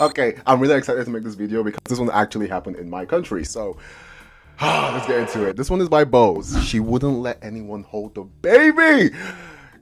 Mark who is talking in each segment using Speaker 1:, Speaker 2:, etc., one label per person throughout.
Speaker 1: Okay, I'm really excited to make this video because this one actually happened in my country. So let's get into it. This one is by Bose. She wouldn't let anyone hold the baby.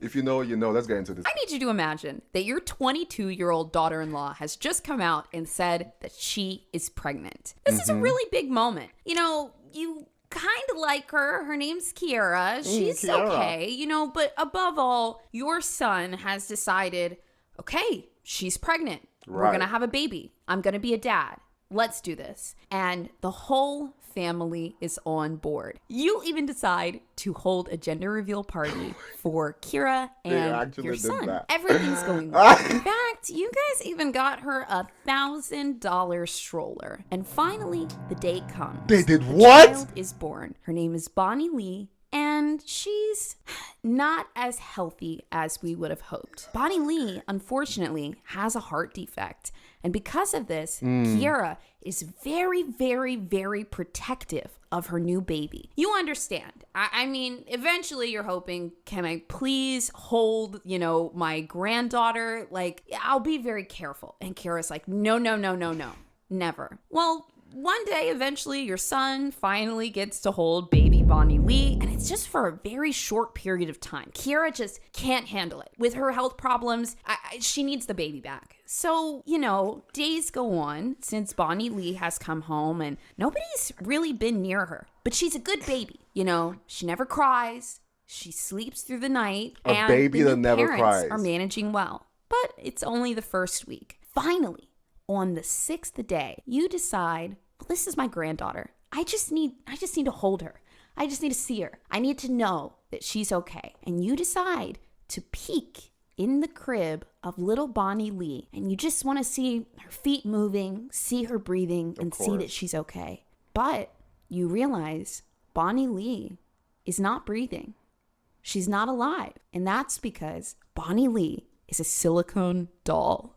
Speaker 1: If you know, you know. Let's get into this.
Speaker 2: I need you to imagine that your 22-year-old daughter-in-law has just come out and said that she is pregnant. This is a really big moment. You know, you kind of like her. Her name's Kiara. She's
Speaker 1: Kiara.
Speaker 2: okay, you know, but above all, your son has decided, okay, she's pregnant. We're
Speaker 1: Right.
Speaker 2: going to have a baby. I'm going to be a dad. Let's do this. And the whole family is on board. You even decide to hold a gender reveal party for Kira and
Speaker 1: actually
Speaker 2: your
Speaker 1: did
Speaker 2: son.
Speaker 1: that.
Speaker 2: Everything's going well. In fact, you guys even got her a $1,000 stroller. And finally, the day comes.
Speaker 1: They did
Speaker 2: The
Speaker 1: what?
Speaker 2: child is born. Her name is Bonnie Lee. And she's not as healthy as we would have hoped. Bonnie Lee, unfortunately, has a heart defect. And because of this, Kiara is very, very, very protective of her new baby. You understand. I mean, eventually you're hoping, can I please hold, you know, my granddaughter? Like, I'll be very careful. And Kiara's like, no, no, no, no, no. Never. Well, one day, eventually, your son finally gets to hold baby Bonnie Lee, and it's just for a very short period of time. Kiara just can't handle it. With her health problems, she needs the baby back. So, you know, days go on since Bonnie Lee has come home, and nobody's really been near her. But she's a good baby. You know, she never cries. She sleeps through the night.
Speaker 1: A baby
Speaker 2: the
Speaker 1: that
Speaker 2: new
Speaker 1: never
Speaker 2: parents
Speaker 1: cries.
Speaker 2: are managing well. But it's only the first week. Finally, on the 6th day, you decide, well, this is my granddaughter. I just need to hold her. I just need to see her. I need to know that she's okay. And you decide to peek in the crib of little Bonnie Lee. And you just want to see her feet moving, see her breathing, and see that she's okay. But you realize Bonnie Lee is not breathing. She's not alive. And that's because Bonnie Lee is a silicone doll.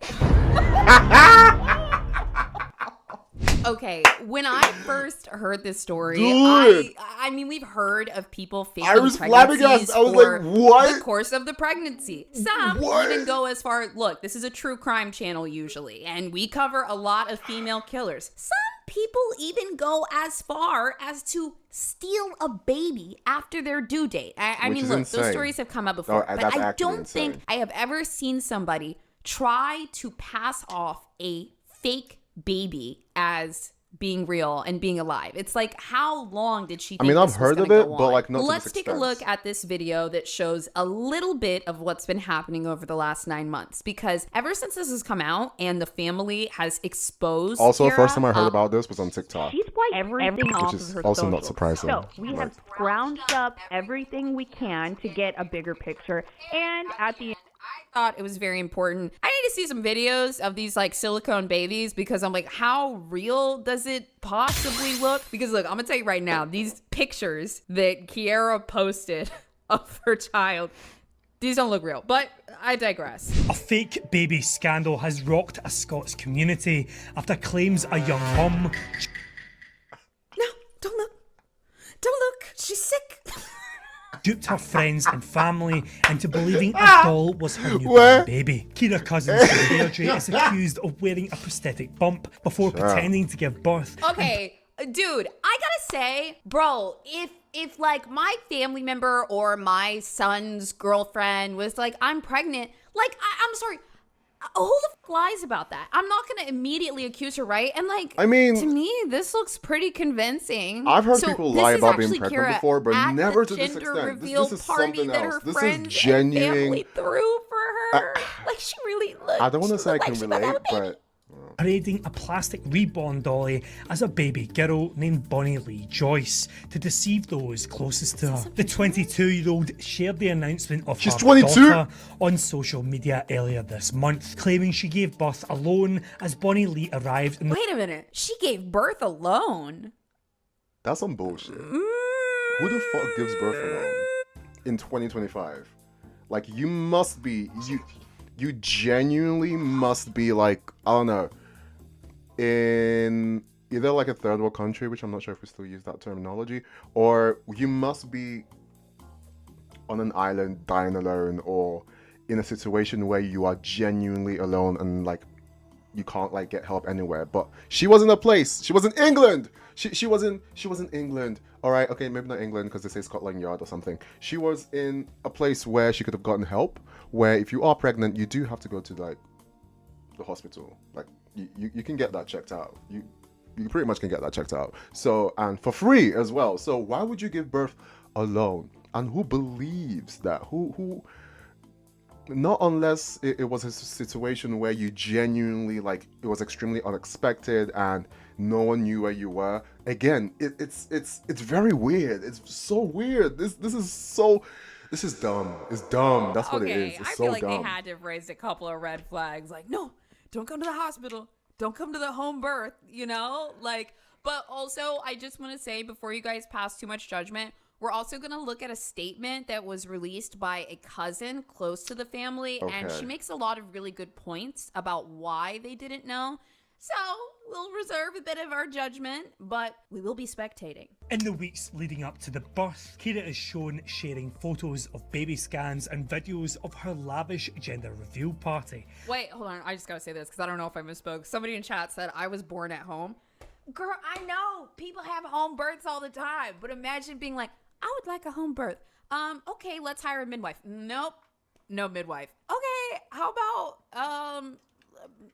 Speaker 2: Okay, when I first heard this story,
Speaker 1: Dude.
Speaker 2: I mean, we've heard of people faking
Speaker 1: I was
Speaker 2: pregnancies
Speaker 1: flabbergasted. I was
Speaker 2: for
Speaker 1: like, what?
Speaker 2: the course of the pregnancy. Some
Speaker 1: What?
Speaker 2: even go as far, look, this is a true crime channel usually, and we cover a lot of female killers. Some people even go as far as to steal a baby after their due date. I
Speaker 1: Which
Speaker 2: mean,
Speaker 1: is
Speaker 2: look,
Speaker 1: insane.
Speaker 2: those stories have come up before,
Speaker 1: No,
Speaker 2: but
Speaker 1: that's
Speaker 2: I
Speaker 1: actually
Speaker 2: don't
Speaker 1: insane.
Speaker 2: think I have ever seen somebody try to pass off a fake baby as being real and being alive. It's like, how long did she think
Speaker 1: mean, I've
Speaker 2: this was
Speaker 1: heard
Speaker 2: gonna
Speaker 1: of it,
Speaker 2: go
Speaker 1: but,
Speaker 2: on?
Speaker 1: like, not to
Speaker 2: Let's
Speaker 1: this
Speaker 2: take a
Speaker 1: extent.
Speaker 2: look at this video that shows a little bit of what's been happening over the last 9 months, because ever since this has come out and the family has exposed
Speaker 1: Also, the
Speaker 2: Kiara,
Speaker 1: first time I heard about this was on TikTok.
Speaker 3: She's wiped everything off
Speaker 1: Which
Speaker 3: of
Speaker 1: is
Speaker 3: her
Speaker 1: also not
Speaker 3: socials.
Speaker 1: surprising.
Speaker 3: So we have scrounged up everything we can to get a bigger picture. And at the
Speaker 2: I thought it was very important. I need to see some videos of these like silicone babies, because I'm like, how real does it possibly look? Because look, I'm gonna tell you right now, these pictures that Kiara posted of her child, these don't look real, but I digress.
Speaker 4: A fake baby scandal has rocked a Scots community after claims a young mum
Speaker 2: No, don't look. Don't look. She's sick.
Speaker 4: duped her friends and family into believing a doll was her newborn
Speaker 1: What?
Speaker 4: baby. Kira Cousins Deirdre is accused of wearing a prosthetic bump before pretending to give birth.
Speaker 2: Okay, dude, I gotta say, bro, if like my family member or my son's girlfriend was like, I'm pregnant, like, I'm sorry, who the f lies about that? I'm not gonna immediately accuse her, right? And like,
Speaker 1: I mean,
Speaker 2: to me, this looks pretty convincing.
Speaker 1: I've heard
Speaker 2: So
Speaker 1: people
Speaker 2: this
Speaker 1: lie
Speaker 2: is
Speaker 1: about being
Speaker 2: actually
Speaker 1: pregnant
Speaker 2: Kira
Speaker 1: before, but
Speaker 2: at
Speaker 1: never
Speaker 2: the
Speaker 1: to this
Speaker 2: gender
Speaker 1: extent.
Speaker 2: reveal
Speaker 1: This is
Speaker 2: party
Speaker 1: something
Speaker 2: that her
Speaker 1: else. This is
Speaker 2: friends and
Speaker 1: genuine.
Speaker 2: family threw for her. Like, she really looked.
Speaker 1: I don't want to say I can
Speaker 2: she looked like
Speaker 1: relate,
Speaker 2: she was a baby.
Speaker 1: but
Speaker 4: parading a plastic reborn dolly as a baby girl named Bonnie Lee Joyce to deceive those closest to her. The 22-year-old shared the announcement of
Speaker 1: She's
Speaker 4: her
Speaker 1: 22?
Speaker 4: daughter on social media earlier this month, claiming she gave birth alone as Bonnie Lee arrived in the
Speaker 2: Wait a minute. She gave birth alone.
Speaker 1: that's some bullshit. Who the fuck gives birth alone in 2025? Like, you must be, you genuinely must be, like, I don't know, in either like a third world country, which I'm not sure if we still use that terminology, or you must be on an island dying alone, or in a situation where you are genuinely alone and like you can't like get help anywhere. But she was in a place. She was in England. She was in England. All right, okay, maybe not England because they say Scotland Yard or something. She was in a place where she could have gotten help. Where if you are pregnant, you do have to go to like the hospital. Like you can get that checked out. You pretty much can get that checked out. So, and for free as well. So why would you give birth alone? And who believes that? Who not unless it was a situation where you genuinely like it was extremely unexpected and no one knew where you were. Again, it's very weird. It's so weird. This is dumb. It's dumb. That's what it is. It's
Speaker 5: I
Speaker 1: so
Speaker 5: feel like
Speaker 1: dumb.
Speaker 5: they had to have raised a couple of red flags. Like, no, don't come to the hospital. Don't come to the home birth, you know? Like, but also, I just want to say before you guys pass too much judgment, we're also going to look at a statement that was released by a cousin close to the family. And
Speaker 1: Okay.
Speaker 5: she makes a lot of really good points about why they didn't know. So we'll reserve a bit of our judgment, but we will be spectating.
Speaker 4: In the weeks leading up to the birth, Kira is shown sharing photos of baby scans and videos of her lavish gender reveal party.
Speaker 5: Wait, hold on. I just got to say this because I don't know if I misspoke. Somebody in chat said I was born at home. Girl, I know people have home births all the time, but imagine being like, I would like a home birth. Okay, let's hire a midwife. Nope, no midwife. Okay, how about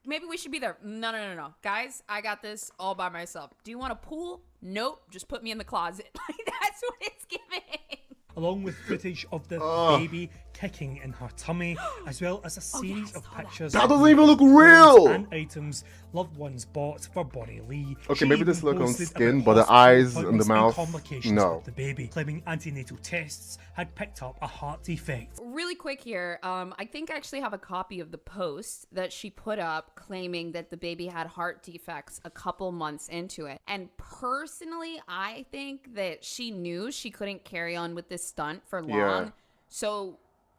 Speaker 5: maybe we should be there. No. Guys, I got this all by myself. Do you want a pool? Nope, just put me in the closet. Like that's what it's giving.
Speaker 4: Along with footage of the baby kicking in her tummy, as well as a series of pictures
Speaker 1: That
Speaker 4: of
Speaker 1: doesn't even look
Speaker 4: clothes
Speaker 1: real!
Speaker 4: and items loved ones bought for Bonnie Lee.
Speaker 1: Okay,
Speaker 4: She
Speaker 1: maybe
Speaker 4: even
Speaker 1: this look on
Speaker 4: posted
Speaker 1: skin,
Speaker 4: about
Speaker 1: but the
Speaker 4: hospital
Speaker 1: eyes and the
Speaker 4: appointments
Speaker 1: mouth,
Speaker 4: complications
Speaker 1: no.
Speaker 4: with the baby, claiming antenatal tests had picked up a heart defect.
Speaker 5: Really quick here, I think I actually have a copy of the post that she put up claiming that the baby had heart defects a couple months into it. And personally, I think that she knew she couldn't carry on with this stunt for long.
Speaker 1: Yeah.
Speaker 5: So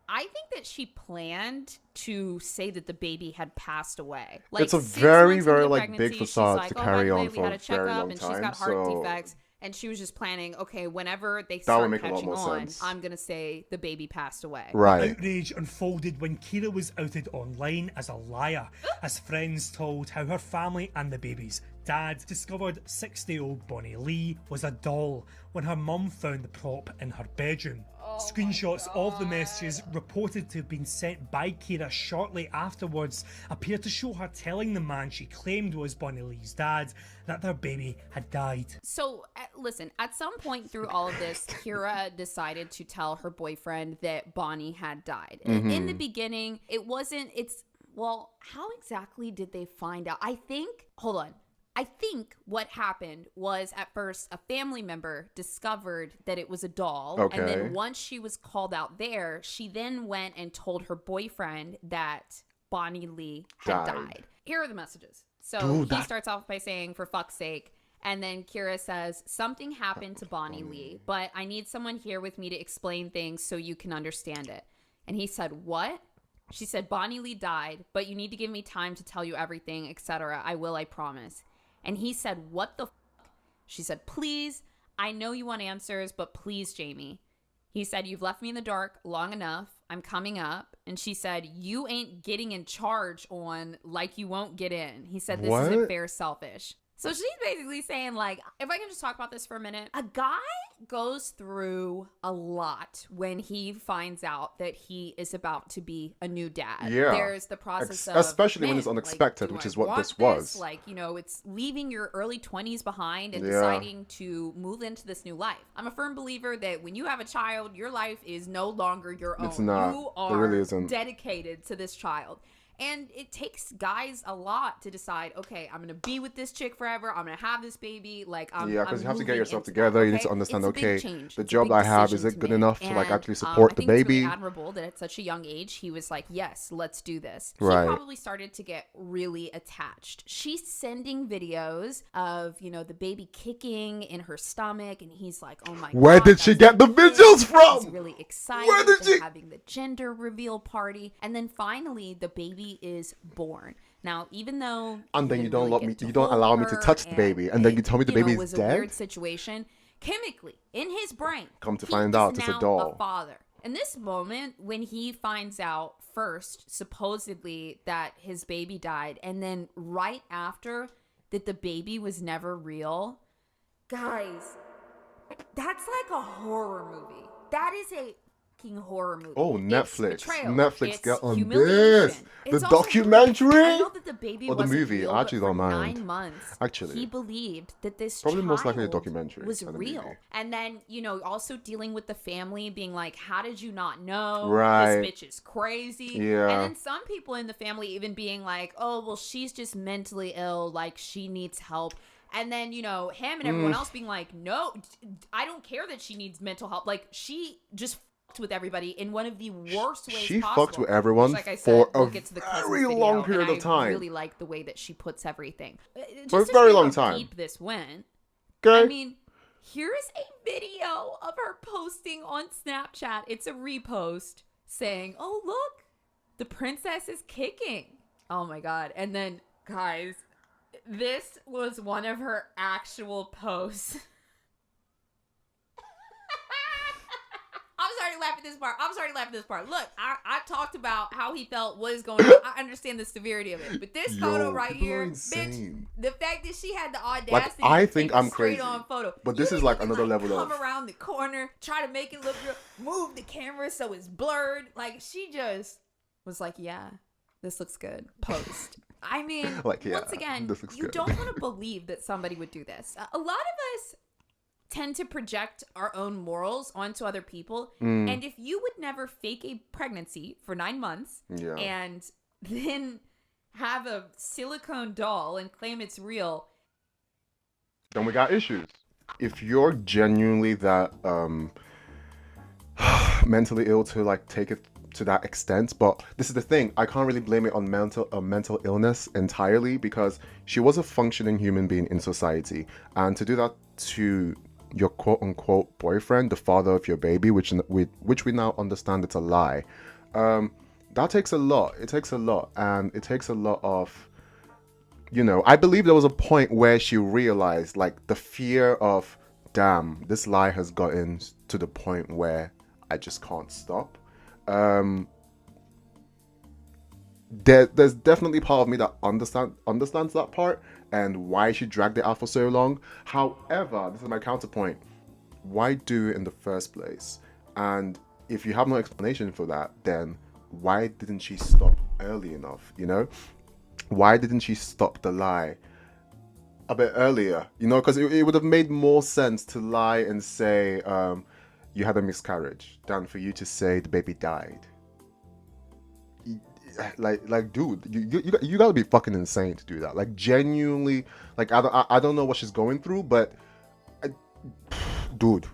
Speaker 5: I think that she planned to say that the baby had passed away. Like
Speaker 1: It's a
Speaker 5: 6
Speaker 1: very,
Speaker 5: months
Speaker 1: very,
Speaker 5: into the
Speaker 1: like, big
Speaker 5: pregnancy, she's
Speaker 1: facade
Speaker 5: like,
Speaker 1: to
Speaker 5: "Oh, by
Speaker 1: carry
Speaker 5: the way,
Speaker 1: on
Speaker 5: we
Speaker 1: for
Speaker 5: had
Speaker 1: a
Speaker 5: a
Speaker 1: very
Speaker 5: checkup
Speaker 1: long
Speaker 5: and she's
Speaker 1: time,
Speaker 5: got heart
Speaker 1: so-
Speaker 5: defects." And she was just planning, okay, whenever they
Speaker 1: would
Speaker 5: start
Speaker 1: make a lot
Speaker 5: catching
Speaker 1: more
Speaker 5: on,
Speaker 1: sense.
Speaker 5: I'm going to say the baby passed away.
Speaker 1: Right.
Speaker 4: Outrage unfolded when Kira was outed online as a liar, as friends told how her family and the baby's dad discovered 60-year-old Bonnie Lee was a doll when her mum found the prop in her bedroom. Screenshots of the messages reported to have been sent by Kira shortly afterwards appear to show her telling the man she claimed was Bonnie Lee's dad that their baby had died.
Speaker 5: So, listen, at some point through all of this, Kira decided to tell her boyfriend that Bonnie had died. In the beginning, well, how exactly did they find out? I think what happened was at first a family member discovered that it was a doll. And
Speaker 1: Okay.
Speaker 5: then once she was called out there, she then went and told her boyfriend that Bonnie Lee had died. Here are the messages. So
Speaker 1: Dude,
Speaker 5: he starts off by saying, "For fuck's sake." And then Kira says, "Something happened to Bonnie Lee, but I need someone here with me to explain things so you can understand it." And he said, "What?" She said, "Bonnie Lee died, but you need to give me time to tell you everything, etc. I will, I promise." And he said, "What the f-?" She said, "Please, I know you want answers, but please, Jamie." He said, "You've left me in the dark long enough. I'm coming up." And she said, "You ain't getting in charge on like you won't get in." He said, "This isn't
Speaker 1: What?
Speaker 5: fair, selfish." So she's basically saying, like, if I can just talk about this for a minute, a guy goes through a lot when he finds out that he is about to be a new dad.
Speaker 1: Yeah.
Speaker 5: There's the process of,
Speaker 1: Especially when
Speaker 5: man,
Speaker 1: it's unexpected,
Speaker 5: like,
Speaker 1: which
Speaker 5: do
Speaker 1: is
Speaker 5: I
Speaker 1: what
Speaker 5: want
Speaker 1: this was.
Speaker 5: Like, you know, it's leaving your early 20s behind and
Speaker 1: Yeah.
Speaker 5: deciding to move into this new life. I'm a firm believer that when you have a child, your life is no longer your own.
Speaker 1: It's not.
Speaker 5: You
Speaker 1: It
Speaker 5: are
Speaker 1: really isn't.
Speaker 5: dedicated to this child. And it takes guys a lot to decide, okay, I'm going to be with this chick forever. I'm going to have this baby. Like,
Speaker 1: Yeah,
Speaker 5: I'm
Speaker 1: because you have to get
Speaker 5: moving
Speaker 1: yourself
Speaker 5: into
Speaker 1: together.
Speaker 5: that,
Speaker 1: You need to
Speaker 5: okay?
Speaker 1: understand,
Speaker 5: It's a big
Speaker 1: okay,
Speaker 5: change.
Speaker 1: the
Speaker 5: It's a
Speaker 1: job
Speaker 5: big
Speaker 1: I have, is
Speaker 5: decision
Speaker 1: it
Speaker 5: to
Speaker 1: good
Speaker 5: make.
Speaker 1: enough to like
Speaker 5: And,
Speaker 1: actually support
Speaker 5: I
Speaker 1: the
Speaker 5: think it's really
Speaker 1: baby?
Speaker 5: admirable that at such a young age, he was like, yes, let's do this.
Speaker 1: Right.
Speaker 5: He probably started to get really attached. She's sending videos of, you know, the baby kicking in her stomach. And he's like, oh my God.
Speaker 1: Where did she
Speaker 5: that's
Speaker 1: get the
Speaker 5: my kid.
Speaker 1: videos from?
Speaker 5: He's really excited.
Speaker 1: Where did
Speaker 5: They're
Speaker 1: she-
Speaker 5: having the gender reveal party. And then finally, the baby is born. Now, even though
Speaker 1: And then
Speaker 5: he
Speaker 1: you
Speaker 5: didn't
Speaker 1: don't
Speaker 5: really
Speaker 1: let
Speaker 5: get
Speaker 1: me-
Speaker 5: to
Speaker 1: you don't
Speaker 5: hold
Speaker 1: allow me to
Speaker 5: her,
Speaker 1: touch the baby, and then you tell me the
Speaker 5: you know,
Speaker 1: baby is
Speaker 5: was
Speaker 1: dead?
Speaker 5: a weird situation. Chemically, in his brain,
Speaker 1: Come to
Speaker 5: he
Speaker 1: find
Speaker 5: is
Speaker 1: out, it's a
Speaker 5: now
Speaker 1: doll.
Speaker 5: father. In this moment, when he finds out first, supposedly, that his baby died, and then right after that the baby was never real. Guys, that's like a horror movie. That is a fucking horror movie.
Speaker 1: Oh,
Speaker 5: It's
Speaker 1: Netflix.
Speaker 5: betrayal.
Speaker 1: Netflix,
Speaker 5: It's
Speaker 1: get on
Speaker 5: humiliation.
Speaker 1: this.
Speaker 5: It's
Speaker 1: The
Speaker 5: also
Speaker 1: documentary?
Speaker 5: I know that the baby
Speaker 1: Or the
Speaker 5: wasn't
Speaker 1: movie.
Speaker 5: real,
Speaker 1: I actually
Speaker 5: but
Speaker 1: don't
Speaker 5: for
Speaker 1: mind.
Speaker 5: 9 months,
Speaker 1: Actually.
Speaker 5: he believed that this
Speaker 1: Probably most likely a
Speaker 5: child
Speaker 1: documentary
Speaker 5: was
Speaker 1: than a
Speaker 5: real.
Speaker 1: movie.
Speaker 5: And then, also dealing with the family being like, how did you not know?
Speaker 1: Right.
Speaker 5: This bitch is crazy.
Speaker 1: Yeah.
Speaker 5: And then some people in the family even being like, oh, well, she's just mentally ill. Like, she needs help. And then, him and everyone else being like, no, I don't care that she needs mental help. Like, she just fucked with everybody in one of the worst ways
Speaker 1: She
Speaker 5: possible.
Speaker 1: fucked with everyone
Speaker 5: Which, like I
Speaker 1: for
Speaker 5: said, we'll
Speaker 1: a
Speaker 5: get to the Cousins
Speaker 1: very
Speaker 5: video,
Speaker 1: long period
Speaker 5: and
Speaker 1: of time.
Speaker 5: I really like the way that she puts everything.
Speaker 1: For a
Speaker 5: Just to
Speaker 1: very
Speaker 5: show
Speaker 1: long
Speaker 5: how
Speaker 1: time.
Speaker 5: deep this went.
Speaker 1: Okay.
Speaker 5: I mean, here's a video of her posting on Snapchat. It's a repost saying, oh, look, the princess is kicking. Oh my God. And then, guys, this was one of her actual posts. I'm sorry to laugh at this part. Look, I talked about how he felt, what is going on. I understand the severity of it. But this photo right
Speaker 1: people are
Speaker 5: here,
Speaker 1: insane.
Speaker 5: bitch, the fact that she had the audacity
Speaker 1: I
Speaker 5: to
Speaker 1: think
Speaker 5: take a
Speaker 1: I'm crazy.
Speaker 5: straight-on photo.
Speaker 1: But this
Speaker 5: You
Speaker 1: is like
Speaker 5: didn't
Speaker 1: another level
Speaker 5: come
Speaker 1: of-
Speaker 5: around the corner, try to make it look real, move the camera so it's blurred. Like, she just was like, yeah, this looks good. Post. I mean,
Speaker 1: Like, yeah,
Speaker 5: once again,
Speaker 1: this looks
Speaker 5: you
Speaker 1: good.
Speaker 5: don't want to believe that somebody would do this. A lot of us tend to project our own morals onto other people.
Speaker 1: Mm.
Speaker 5: And if you would never fake a pregnancy for 9 months
Speaker 1: Yeah.
Speaker 5: and then have a silicone doll and claim it's real,
Speaker 1: Then we got issues. If you're genuinely that mentally ill to like take it to that extent, but this is the thing, I can't really blame it on mental illness entirely, because she was a functioning human being in society, and to do that to your quote unquote boyfriend, the father of your baby, which we now understand it's a lie, that takes a lot. It takes a lot, and it takes a lot of, I believe there was a point where she realized, like, the fear of, damn, this lie has gotten to the point where I just can't stop. There's definitely part of me that understands that part and why she dragged it out for so long. However, this is my counterpoint. Why do it in the first place? And if you have no explanation for that, then why didn't she stop early enough? Why didn't she stop the lie a bit earlier? Because it would have made more sense to lie and say you had a miscarriage than for you to say the baby died. Like, dude, you gotta be fucking insane to do that. Like, genuinely, like, I don't know what she's going through, but dude.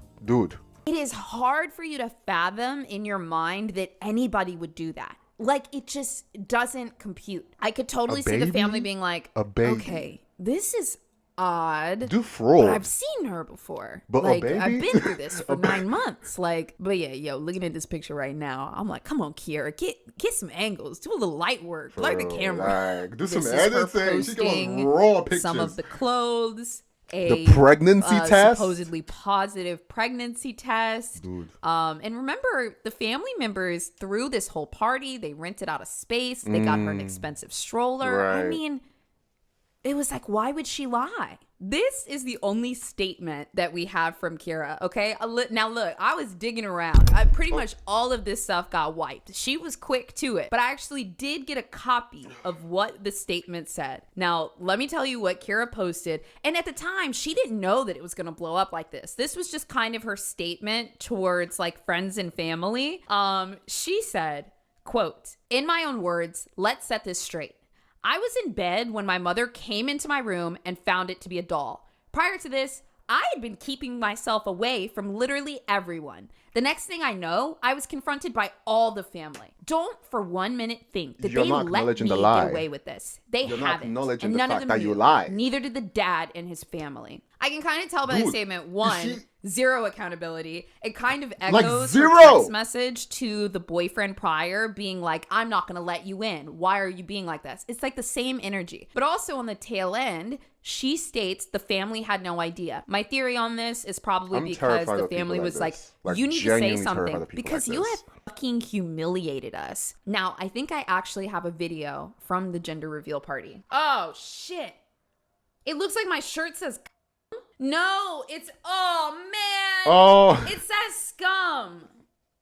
Speaker 5: it is hard for you to fathom in your mind that anybody would do that. Like, it just doesn't compute. I could totally see the
Speaker 1: baby?
Speaker 5: family being like,
Speaker 1: A baby?
Speaker 5: okay, this is odd.
Speaker 1: Do fraud.
Speaker 5: But I've seen her before.
Speaker 1: But a
Speaker 5: like,
Speaker 1: baby?
Speaker 5: I've been through this for 9 months. Like, but yeah, looking at this picture right now, I'm like, come on, Kiera, get some angles, do a little light work, blur the
Speaker 1: Bro,
Speaker 5: camera.
Speaker 1: like, do some
Speaker 5: This is her
Speaker 1: editing. She can
Speaker 5: posting
Speaker 1: raw pictures.
Speaker 5: some of the clothes.
Speaker 1: The pregnancy test?
Speaker 5: Supposedly positive pregnancy test.
Speaker 1: Dude.
Speaker 5: And remember, the family members threw this whole party. They rented out a space. They got her an expensive stroller. I
Speaker 1: Right.
Speaker 5: mean, it was like, why would she lie? This is the only statement that we have from Kiera, okay? Now, look, I was digging around. Pretty much all of this stuff got wiped. She was quick to it. But I actually did get a copy of what the statement said. Now, let me tell you what Kiera posted. And at the time, she didn't know that it was going to blow up like this. This was just kind of her statement towards, like, friends and family. She said, quote, "In my own words, let's set this straight. I was in bed when my mother came into my room and found it to be a doll. Prior to this, I had been keeping myself away from literally everyone. The next thing I know, I was confronted by all the family. Don't for 1 minute think that
Speaker 1: You're
Speaker 5: they
Speaker 1: not
Speaker 5: let me
Speaker 1: acknowledging the
Speaker 5: get
Speaker 1: lie.
Speaker 5: away with this. They
Speaker 1: You're not
Speaker 5: haven't.
Speaker 1: acknowledging
Speaker 5: And
Speaker 1: the
Speaker 5: none
Speaker 1: fact
Speaker 5: of them
Speaker 1: that you
Speaker 5: knew.
Speaker 1: lied.
Speaker 5: Neither did the dad and his family. I can kind of tell by the
Speaker 1: Dude,
Speaker 5: statement,
Speaker 1: you
Speaker 5: one,
Speaker 1: see-
Speaker 5: Zero accountability. It kind of
Speaker 1: Like,
Speaker 5: echoes
Speaker 1: zero!
Speaker 5: her text message to the boyfriend prior, being like, I'm not going to let you in. Why are you being like this? It's like the same energy. But also on the tail end, she states the family had no idea. My theory on this is probably
Speaker 1: I'm
Speaker 5: because
Speaker 1: terrified
Speaker 5: the
Speaker 1: of people
Speaker 5: family
Speaker 1: like
Speaker 5: was like,
Speaker 1: this. Like,
Speaker 5: you need to say
Speaker 1: genuinely terrified
Speaker 5: something
Speaker 1: of people
Speaker 5: because
Speaker 1: like
Speaker 5: you
Speaker 1: this.
Speaker 5: have fucking humiliated us. Now, I think I actually have a video from the gender reveal party. Oh, shit. It looks like my shirt says no, it's, oh, man.
Speaker 1: Oh,
Speaker 5: It says scum.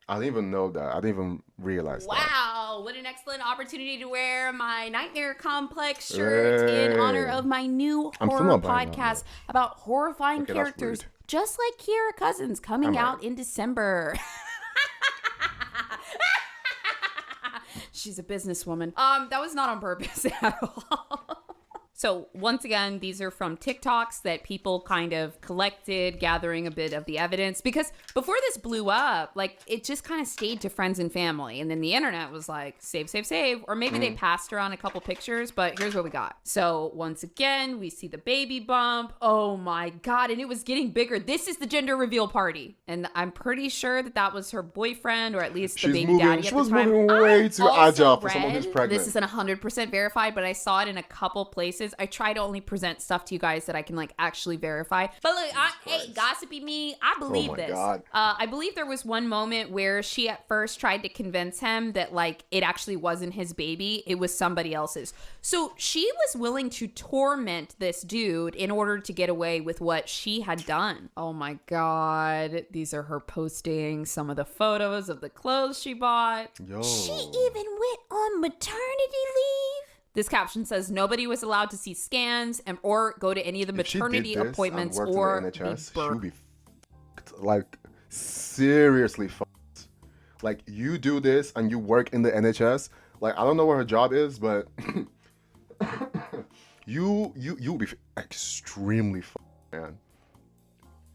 Speaker 1: I didn't even know that. I didn't even realize that.
Speaker 5: Wow, what an excellent opportunity to wear my Nightmare Complex shirt in honor of my new
Speaker 1: I'm still
Speaker 5: horror
Speaker 1: not buying that,
Speaker 5: podcast about horrifying
Speaker 1: Okay, that's
Speaker 5: characters,
Speaker 1: rude.
Speaker 5: just like Kiera Cousins, coming out in December. She's a businesswoman. That was not on purpose at all. So once again, these are from TikToks that people kind of collected, gathering a bit of the evidence. Because before this blew up, like, it just kind of stayed to friends and family. And then the internet was like, save, save, save. Or maybe they passed around a couple pictures, but here's what we got. So once again, we see the baby bump. Oh my God. And it was getting bigger. This is the gender reveal party. And I'm pretty sure that that was her boyfriend, or at least the
Speaker 1: She's
Speaker 5: baby
Speaker 1: moving.
Speaker 5: daddy
Speaker 1: She
Speaker 5: at the
Speaker 1: was
Speaker 5: time.
Speaker 1: moving way
Speaker 5: I
Speaker 1: too
Speaker 5: also
Speaker 1: agile for someone who's
Speaker 5: read-
Speaker 1: pregnant.
Speaker 5: This isn't 100% verified, but I saw it in a couple places. I try to only present stuff to you guys that I can like actually verify. But look, hey, gossipy me, I believe
Speaker 1: my
Speaker 5: this.
Speaker 1: God.
Speaker 5: I believe there was one moment where she at first tried to convince him that like it actually wasn't his baby, it was somebody else's. So she was willing to torment this dude in order to get away with what she had done. Oh my God. These are her posting some of the photos of the clothes she bought.
Speaker 1: Yo.
Speaker 5: She even went on maternity leave. This caption says nobody was allowed to see scans and or go to any of the
Speaker 1: If she did
Speaker 5: maternity
Speaker 1: this
Speaker 5: appointments
Speaker 1: and worked
Speaker 5: or
Speaker 1: in the
Speaker 5: be
Speaker 1: NHS, she would
Speaker 5: birthed.
Speaker 1: be like seriously fucked. Like, you do this and you work in the NHS. Like, I don't know what her job is, but you'll be extremely fucked, man.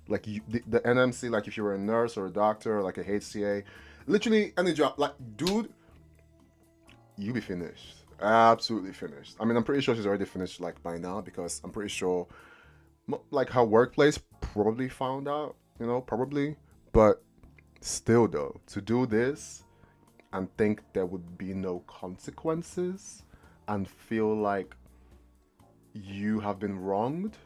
Speaker 1: Like, the NMC, like if you were a nurse or a doctor or like a HCA, literally any job, like, dude, you be finished. Absolutely finished. I mean, I'm pretty sure she's already finished like by now, because I'm pretty sure like her workplace probably found out, you know, probably. But still though, to do this and think there would be no consequences and feel like you have been wronged.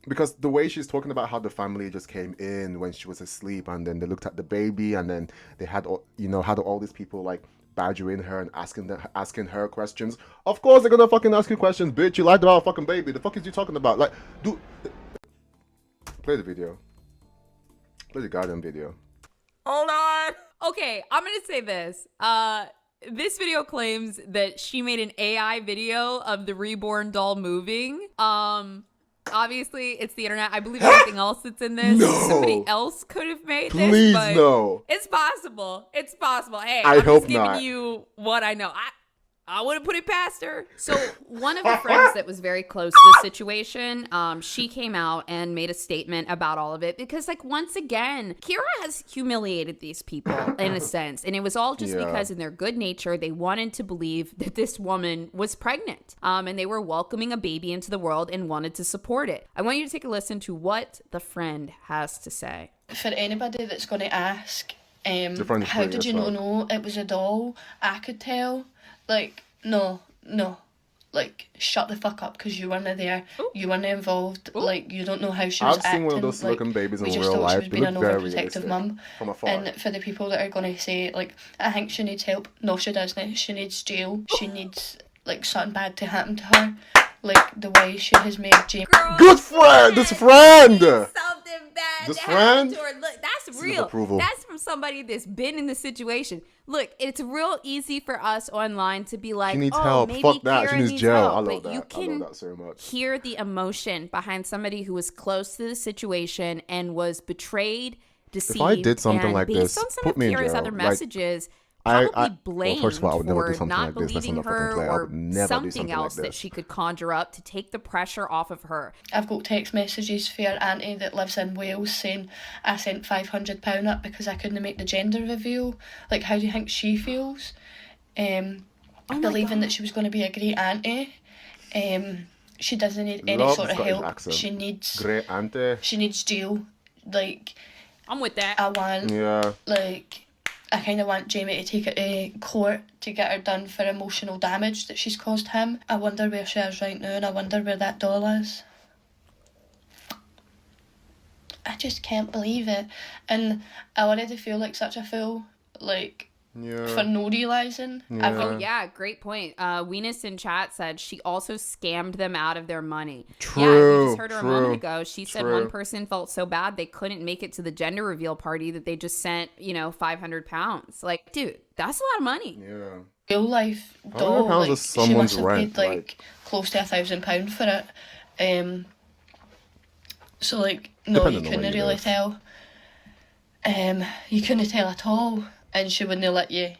Speaker 1: Because the way she's talking about how the family just came in when she was asleep, and then they looked at the baby, and then they had all, you know, had all these people like badgering her and asking her questions. Of course they're gonna fucking ask you questions, bitch. You lied about a fucking baby. The fuck is you talking about? Like, dude, play the video. Play the goddamn video.
Speaker 5: Hold on. Okay, I'm gonna say this. This video claims that she made an AI video of the reborn doll moving. Obviously, it's the internet. I believe everything else that's in this.
Speaker 1: No.
Speaker 5: Somebody else could have made this.
Speaker 1: Please,
Speaker 5: but
Speaker 1: no.
Speaker 5: It's possible. It's possible. Hey,
Speaker 1: I
Speaker 5: I'm
Speaker 1: hope
Speaker 5: just giving
Speaker 1: not.
Speaker 5: you what I know. I wouldn't put it past her. So one of the friends that was very close to the situation, she came out and made a statement about all of it because, like, once again, Kiera has humiliated these people in a sense. And it was all just
Speaker 1: Yeah.
Speaker 5: because in their good nature, they wanted to believe that this woman was pregnant. And they were welcoming a baby into the world and wanted to support it. I want you to take a listen to what the friend has to say.
Speaker 6: For anybody that's going to ask,
Speaker 1: Your friend is
Speaker 6: how
Speaker 1: pretty
Speaker 6: did
Speaker 1: as
Speaker 6: you
Speaker 1: well.
Speaker 6: not know it was a doll? I could tell. Like, no. Like, shut the fuck up, because you weren't there. You weren't involved. Like, you don't know how she was
Speaker 1: I've
Speaker 6: acting.
Speaker 1: seen one of those
Speaker 6: like,
Speaker 1: looking babies in
Speaker 6: we just
Speaker 1: real
Speaker 6: thought she
Speaker 1: life.
Speaker 6: was
Speaker 1: They
Speaker 6: being an
Speaker 1: look very
Speaker 6: overprotective
Speaker 1: realistic
Speaker 6: mum.
Speaker 1: from afar.
Speaker 6: And for the people that are going to say, like, I think she needs help. No, she doesn't. She needs jail. She needs, like, something bad to happen to her. Like, the way she has made James...
Speaker 1: Good friend! This friend!
Speaker 5: Something bad
Speaker 1: This
Speaker 5: to happen
Speaker 1: friend?
Speaker 5: to her. Look, that's
Speaker 1: Seal of
Speaker 5: real.
Speaker 1: approval.
Speaker 5: That's from somebody that's been in the situation. Look, it's real easy for us online to be like,
Speaker 1: She needs
Speaker 5: oh,
Speaker 1: help.
Speaker 5: maybe
Speaker 1: Fuck that. She
Speaker 5: Kiera
Speaker 1: needs jail.
Speaker 5: help.
Speaker 1: I love
Speaker 5: But
Speaker 1: that.
Speaker 5: you
Speaker 1: I
Speaker 5: can
Speaker 1: love that so much.
Speaker 5: hear the emotion behind somebody who was close to the situation and was betrayed, deceived.
Speaker 1: I did something
Speaker 5: and
Speaker 1: like
Speaker 5: based
Speaker 1: this,
Speaker 5: on some
Speaker 1: put
Speaker 5: of
Speaker 1: me in
Speaker 5: Kiera's
Speaker 1: jail.
Speaker 5: other
Speaker 1: Like,
Speaker 5: messages,
Speaker 1: I-
Speaker 5: probably blamed
Speaker 1: well, first of all, I would never do
Speaker 5: for
Speaker 1: something
Speaker 5: not
Speaker 1: like this. That's
Speaker 5: believing
Speaker 1: not a fucking
Speaker 5: her
Speaker 1: play. I
Speaker 5: or
Speaker 1: would never do
Speaker 5: something
Speaker 1: something
Speaker 5: else
Speaker 1: like
Speaker 5: that
Speaker 1: this.
Speaker 5: she could conjure up to take the pressure off of her.
Speaker 6: I've got text messages for your auntie that lives in Wales saying I sent £500 up because I couldn't make the gender reveal. Like, how do you think she feels? Believing that she was going to be a great auntie. she doesn't need any
Speaker 1: Love
Speaker 6: sort
Speaker 1: the
Speaker 6: of
Speaker 1: Scottish
Speaker 6: help.
Speaker 1: accent.
Speaker 6: She
Speaker 1: Great
Speaker 6: needs jail. Like,
Speaker 5: I'm with that.
Speaker 6: I want,
Speaker 1: Yeah.
Speaker 6: like, I kind of want Jamie to take it to court to get her done for emotional damage that she's caused him. I wonder where she is right now, and I wonder where that doll is. I just can't believe it. And I already feel like such a fool, like,
Speaker 1: Yeah.
Speaker 6: for no realising.
Speaker 1: Yeah.
Speaker 5: Oh yeah, great point. Weenus in chat said she also scammed them out of their money. Yeah,
Speaker 1: True,
Speaker 5: you just heard her a moment
Speaker 1: true,
Speaker 5: ago. She said
Speaker 1: true.
Speaker 5: one person felt so bad they couldn't make it to the gender reveal party that they just sent, £500. Like, dude, that's a lot of money.
Speaker 1: Yeah.
Speaker 6: Real life
Speaker 1: £500
Speaker 6: doll, like,
Speaker 1: is
Speaker 6: she
Speaker 1: someone's
Speaker 6: must have
Speaker 1: rent,
Speaker 6: paid
Speaker 1: like-
Speaker 6: close to £1,000 for it. So like, no,
Speaker 1: Depending
Speaker 6: you
Speaker 1: on
Speaker 6: couldn't
Speaker 1: what you
Speaker 6: really
Speaker 1: do.
Speaker 6: tell. You couldn't tell at all, and she wouldn't let you.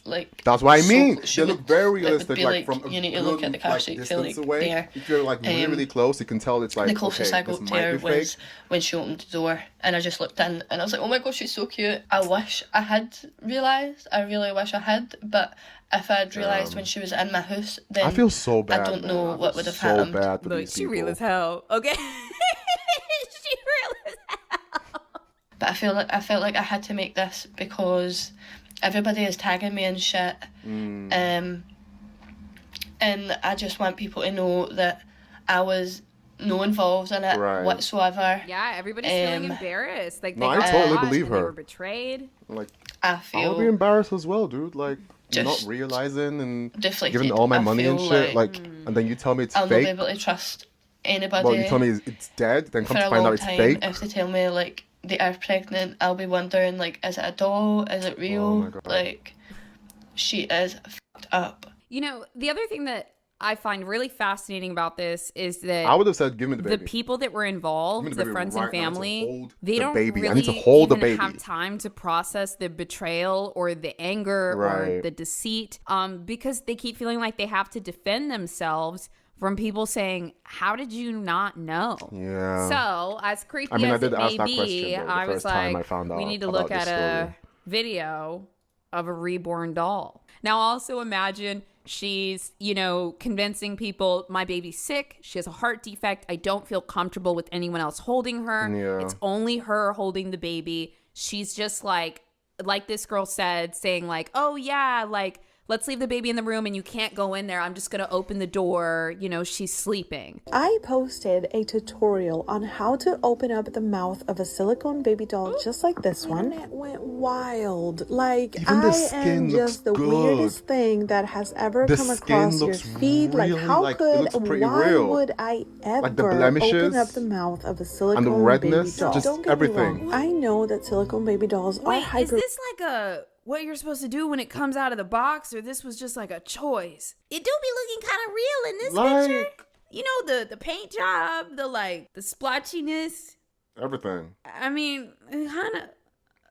Speaker 6: Like,
Speaker 1: That's what I
Speaker 6: so-
Speaker 1: mean.
Speaker 6: she
Speaker 1: They look
Speaker 6: would-
Speaker 1: very
Speaker 6: it would
Speaker 1: realistic,
Speaker 6: be
Speaker 1: like from a
Speaker 6: you need to
Speaker 1: good,
Speaker 6: look at the car
Speaker 1: like,
Speaker 6: so you feel
Speaker 1: distance
Speaker 6: like
Speaker 1: away.
Speaker 6: there.
Speaker 1: If you're like really, really close, you can tell it's like
Speaker 6: The closest
Speaker 1: okay,
Speaker 6: I got
Speaker 1: this
Speaker 6: to
Speaker 1: might
Speaker 6: her
Speaker 1: be fake.
Speaker 6: was when she opened the door, and I just looked in, and I was like, "Oh my gosh, she's so cute." I wish I had realised. I really wish I had, but if I'd realised when she was in my house, then
Speaker 1: I feel so bad.
Speaker 6: I don't know
Speaker 1: man. I
Speaker 6: what
Speaker 1: feel
Speaker 6: would have
Speaker 1: so
Speaker 6: happened.
Speaker 1: bad for
Speaker 5: Look,
Speaker 1: these
Speaker 5: she
Speaker 1: people.
Speaker 5: real as hell. Okay. She real as hell.
Speaker 6: But I felt like I had to make this because everybody is tagging me and shit. And I just want people to know that I was no involved in it
Speaker 1: Right.
Speaker 6: whatsoever.
Speaker 5: Yeah, everybody's feeling
Speaker 6: Um,
Speaker 5: embarrassed. Like, they
Speaker 1: No, I
Speaker 5: got
Speaker 1: totally
Speaker 5: caught
Speaker 1: believe
Speaker 5: and they
Speaker 1: her.
Speaker 5: were betrayed.
Speaker 1: Like
Speaker 6: I
Speaker 1: I would
Speaker 6: feel
Speaker 1: be embarrassed as well, dude. Like not
Speaker 6: Just
Speaker 1: realizing and
Speaker 6: deflated.
Speaker 1: giving all my
Speaker 6: I
Speaker 1: money and
Speaker 6: feel
Speaker 1: shit.
Speaker 6: like
Speaker 1: And then you tell me it's
Speaker 6: I'll not be
Speaker 1: fake.
Speaker 6: able to trust anybody
Speaker 1: Well, you tell me it's dead, then
Speaker 6: for
Speaker 1: come to
Speaker 6: a
Speaker 1: find
Speaker 6: long
Speaker 1: out it's
Speaker 6: time.
Speaker 1: fake.
Speaker 6: If they tell me like they are pregnant, I'll be wondering like, is it a doll? Is it real?
Speaker 1: my God.
Speaker 6: Like, she is fucked up.
Speaker 5: The other thing that I find really fascinating about this is that
Speaker 1: I would have said, "Give me the
Speaker 5: the
Speaker 1: baby."
Speaker 5: people that were involved,
Speaker 1: Give me
Speaker 5: the
Speaker 1: the baby
Speaker 5: friends
Speaker 1: right
Speaker 5: and
Speaker 1: now. I need to
Speaker 5: family,
Speaker 1: hold
Speaker 5: they
Speaker 1: the
Speaker 5: don't
Speaker 1: baby. I
Speaker 5: really
Speaker 1: need to hold the
Speaker 5: even have
Speaker 1: baby.
Speaker 5: time to process the betrayal or the anger or
Speaker 1: Right.
Speaker 5: the deceit, because they keep feeling like they have to defend themselves from people saying, "How did you not know?"
Speaker 1: Yeah.
Speaker 5: So, as creepy
Speaker 1: I mean, I
Speaker 5: as it
Speaker 1: did ask
Speaker 5: may
Speaker 1: that
Speaker 5: be,
Speaker 1: question, though, the
Speaker 5: I was
Speaker 1: first time
Speaker 5: like,
Speaker 1: I found
Speaker 5: we
Speaker 1: out
Speaker 5: need to
Speaker 1: about
Speaker 5: look
Speaker 1: this
Speaker 5: at a
Speaker 1: story.
Speaker 5: video of a reborn doll. Now, also imagine she's, convincing people, my baby's sick. She has a heart defect. I don't feel comfortable with anyone else holding her.
Speaker 1: Yeah.
Speaker 5: It's only her holding the baby. She's just like this girl said, saying like, oh yeah, like, let's leave the baby in the room and you can't go in there. I'm just going to open the door. She's sleeping.
Speaker 7: I posted a tutorial on how to open up the mouth of a silicone baby doll just like this one. It went wild. Like,
Speaker 1: Even the
Speaker 7: I
Speaker 1: skin
Speaker 7: am
Speaker 1: looks
Speaker 7: just the
Speaker 1: good.
Speaker 7: weirdest thing that has ever
Speaker 1: The
Speaker 7: come
Speaker 1: skin
Speaker 7: across your
Speaker 1: looks
Speaker 7: feed. Like,
Speaker 1: really,
Speaker 7: how
Speaker 1: like, it
Speaker 7: could,
Speaker 1: looks pretty
Speaker 7: why
Speaker 1: real.
Speaker 7: would I ever
Speaker 1: Like the blemishes
Speaker 7: open up the mouth of a silicone
Speaker 1: and the redness,
Speaker 7: baby doll?
Speaker 1: just
Speaker 7: Don't get me
Speaker 1: everything.
Speaker 7: wrong. I know that silicone baby dolls are
Speaker 5: Wait,
Speaker 7: hyper.
Speaker 5: is this like a what you're supposed to do when it comes out of the box, or this was just like a choice? It do be looking kind of real in this picture.
Speaker 1: Like
Speaker 5: The paint job, the splotchiness.
Speaker 1: everything.
Speaker 5: I mean, kind of.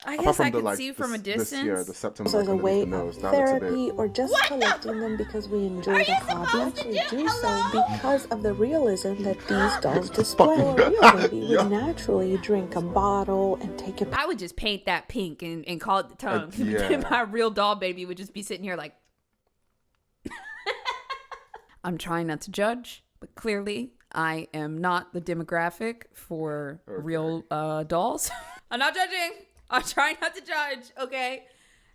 Speaker 5: I
Speaker 1: Apart
Speaker 5: guess
Speaker 1: from
Speaker 5: I
Speaker 1: the,
Speaker 5: could
Speaker 1: like,
Speaker 5: see from a
Speaker 1: this here,
Speaker 5: distance.
Speaker 1: the septum
Speaker 7: as
Speaker 1: like,
Speaker 7: a
Speaker 1: underneath
Speaker 7: way
Speaker 1: the nose.
Speaker 7: of
Speaker 1: That looks a bit.
Speaker 7: therapy or just collecting them because we enjoy the hobby. We do so because of the realism that these dolls display. A real baby would naturally drink a bottle and take a
Speaker 5: I would just paint that pink and call it the tongue.
Speaker 1: yeah.
Speaker 5: My real doll baby would just be sitting here like. I'm trying not to judge, but clearly I am not the demographic for real dolls. I'm not judging. I'm trying not to judge, okay?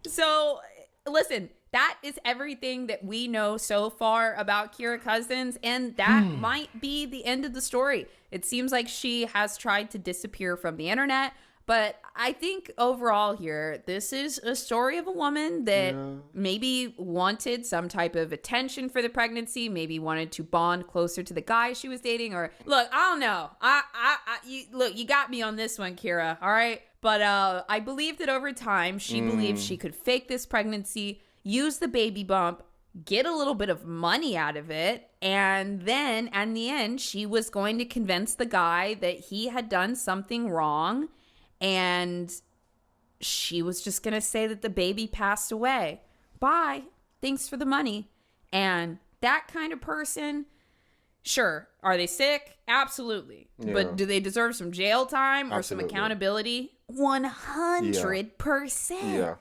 Speaker 5: So, listen, that is everything that we know so far about Kira Cousins, and that might be the end of the story. It seems like she has tried to disappear from the internet, but I think overall here, this is a story of a woman that maybe wanted some type of attention for the pregnancy, maybe wanted to bond closer to the guy she was dating, or look, I don't know. You got me on this one, Kira, all right? But I believe that over time, she believed she could fake this pregnancy, use the baby bump, get a little bit of money out of it, and then in the end, she was going to convince the guy that he had done something wrong, and she was just going to say that the baby passed away. Bye. Thanks for the money. And that kind of person, sure. Are they sick? Absolutely.
Speaker 1: Yeah.
Speaker 5: But do they deserve some jail time or
Speaker 1: Absolutely.
Speaker 5: some accountability? 100%.
Speaker 1: Yeah.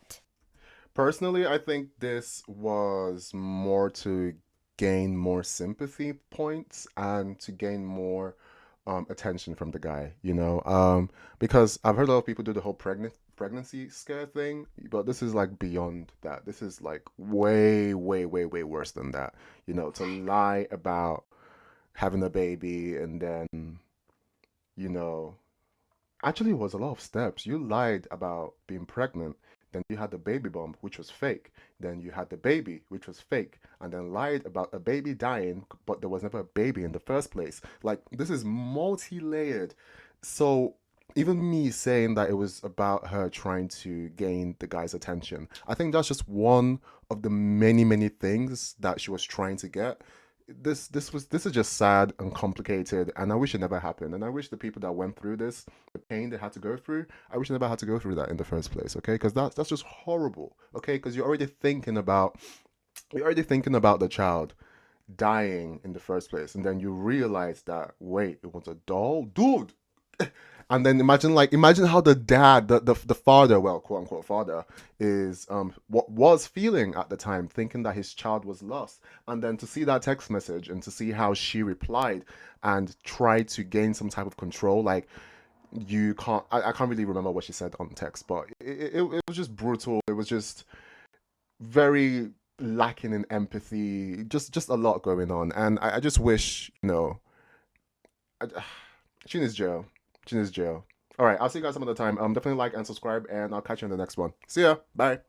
Speaker 1: Personally, I think this was more to gain more sympathy points and to gain more attention from the guy, you know, because I've heard a lot of people do the whole pregnancy scare thing, but this is like beyond that. This is like way, way, way, way worse than that. You know, to lie about having a baby and then, you know, actually it was a lot of steps. You lied about being pregnant, then you had the baby bump, which was fake. Then you had the baby, which was fake, and then lied about a baby dying, but there was never a baby in the first place. Like, this is multi-layered. So even me saying that it was about her trying to gain the guy's attention, I think that's just one of the many, many things that she was trying to get. This is just sad and complicated, and I wish it never happened. And I wish the people that went through this, the pain they had to go through, I wish they never had to go through that in the first place. Okay, because that's just horrible. Okay, because you're already thinking about the child dying in the first place, and then you realize that wait, it was a doll, dude. And then imagine how the dad, the father, well, quote unquote father, is what was feeling at the time, thinking that his child was lost. And then to see that text message and to see how she replied and tried to gain some type of control, like you can't I can't really remember what she said on text, but it was just brutal. It was just very lacking in empathy, just a lot going on. And I just wish, you know, I, she needs jail. She needs jail. All right, I'll see you guys some other time. Definitely like and subscribe, and I'll catch you in the next one. See ya. Bye.